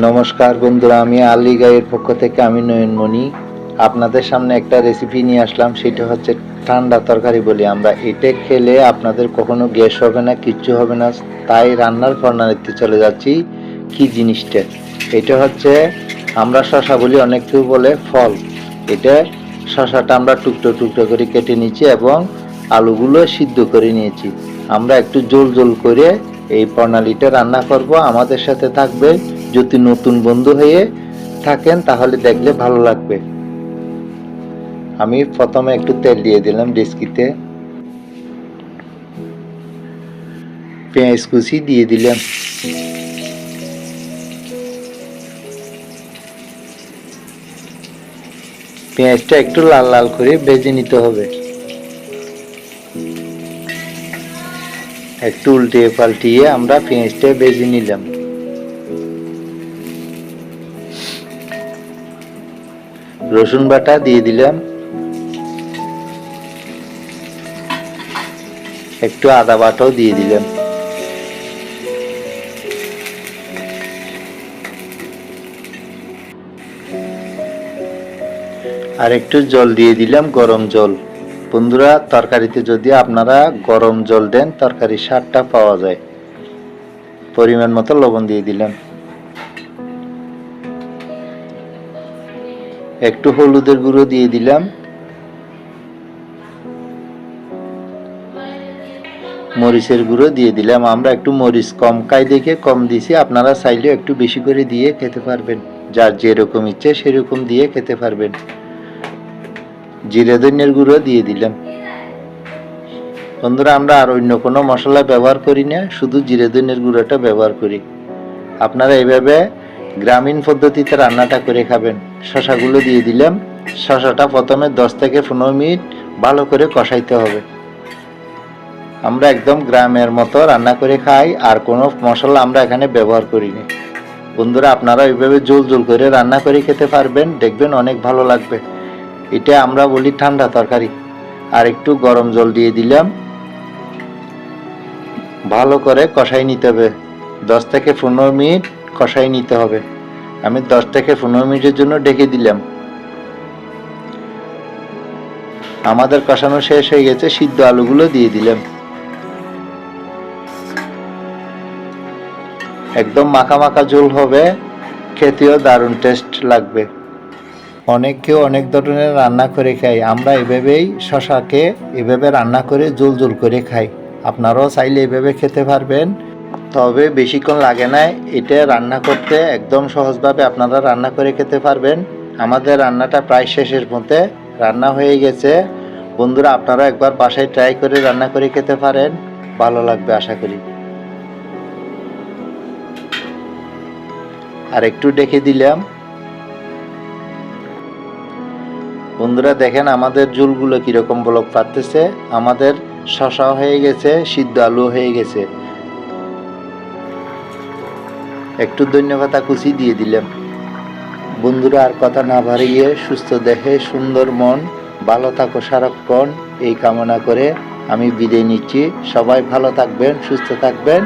নমস্কার বন্ধুরা, আমি আলী গাইয়ের পক্ষ থেকে আমি নয়নমণি আপনাদের সামনে একটা রেসিপি নিয়ে আসলাম। সেটা হচ্ছে ঠান্ডা তরকারি বলি আমরা। এটা খেলে আপনাদের কখনো গ্যাস হবে না, কিচ্ছু হবে না। তাই রান্নার প্রণালীতে চলে যাচ্ছি। কি জিনিসটা এটা হচ্ছে, আমরা শশা বলি, অনেক কেউ বলে ফল। এটা শশাটা আমরা টুকরো টুকরো করে কেটে নিয়েছি এবং আলুগুলো সিদ্ধ করে নিয়েছি। আমরা একটু জোল জোল করে এই প্রণালীটা রান্না করব। আমাদের সাথে থাকবে। যদি নতুন বন্ধু হয়ে থাকেন তাহলে দেখলে ভালো লাগবে। আমি প্রথমে একটু তেল দিয়ে দিলাম ডেচকিতে, পেঁয়াজ কুচি দিয়ে দিলাম, পেঁয়াজটা একটু লাল লাল করে ভেজে নিতে হবে। একটু উল্টিয়ে পাল্টিয়ে আমরা পেঁয়াজটা ভেজে নিলাম। রসুন বাটা দিয়ে দিলাম, একটু আদা বাটাও দিয়ে দিলাম, আর একটু জল দিয়ে দিলাম, গরম জল। বন্ধুরা, তরকারিতে যদি আপনারা গরম জল দেন তরকারির স্বাদটা পাওয়া যায়। পরিমাণ মতো লবণ দিয়ে দিলাম, একটু হলুদের গুঁড়ো দিয়ে দিলাম, মরিচের গুঁড়ো দিয়ে দিলাম। আমরা একটু মরিচ কম খাই দেখে কম দিছি, আপনারা চাইলে একটু বেশি করে দিয়ে খেতে পারবেন। যার যেরকম ইচ্ছে সেরকম দিয়ে খেতে পারবেন। জিরে ধনিয়ার গুঁড়ো দিয়ে দিলাম। বন্ধুরা, আমরা আর অন্য কোনো মশলা ব্যবহার করি না, শুধু জিরে ধনিয়ার গুঁড়োটা ব্যবহার করি। আপনারা এইভাবে গ্রামীণ পদ্ধতিতে রান্নাটা করে খাবেন। শশাগুলো দিয়ে দিলাম। শশাটা প্রথমে 10 থেকে 15 মিনিট ভালো করে কষাইতে হবে। আমরা একদম গ্রামের মতো রান্না করে খাই, আর কোনো মশলা আমরা এখানে ব্যবহার করি না। বন্ধুরা, আপনারা এইভাবে জোল জোল করে রান্না করে খেতে পারবেন, দেখবেন অনেক ভালো লাগবে। এটা আমরা বলি ঠান্ডা তরকারি। আর একটু গরম জল দিয়ে দিলাম, ভালো করে কষাই নিতে হবে। 10 থেকে 15 মিনিট কষাই নিতে হবে। আমি 10 থেকে 15 মিনিটের জন্য ডেকে দিলাম। আমাদের কষানো শেষ হয়ে গেছে, সিদ্ধ আলুগুলো দিয়ে দিলাম। একদম মাখা মাখা ঝোল হবে, খেতেও দারুণ টেস্ট লাগবে। অনেকেও অনেক ধরনের রান্না করে খায়, আমরা এভাবেই শশাকে এভাবে রান্না করে ঝোল ঝোল করে খাই। আপনারাও চাইলে এভাবে খেতে পারবেন, তবে বেশিক্ষণ লাগে না। এটা রান্না করতে একদম সহজভাবে আপনারা রান্না করে খেতে পারবেন। আমাদের রান্নাটা প্রায় শেষের মধ্যে, রান্না হয়ে গেছে। বন্ধুরা, আপনারা একবার বাসায় ট্রাই করে রান্না করে খেতে পারেন, ভালো লাগবে আশা করি। আর একটু ডেকে দিলাম। বন্ধুরা দেখেন আমাদের ঝোলগুলো কিরকম বলক পারতেছে। আমাদের শশা হয়ে গেছে, সিদ্ধ আলু হয়ে গেছে। একটু ধন্যবাদ কুচি দিয়ে দিলাম। বন্ধুরা, আর কথা না বাড়িয়ে সুস্থ দেহে সুন্দর মন, ভালো থাকো সারাক্ষণ, এই কামনা করে আমি বিদায় নিচ্ছি। সবাই ভালো থাকবেন, সুস্থ থাকবেন।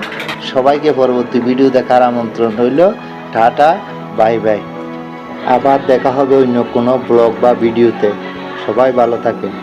সবাইকে পরবর্তী ভিডিও দেখার আমন্ত্রণ রইল। Tata, bye bye. আবার দেখা হবে অন্য কোনো ব্লগ বা ভিডিওতে। সবাই ভালো থাকেন।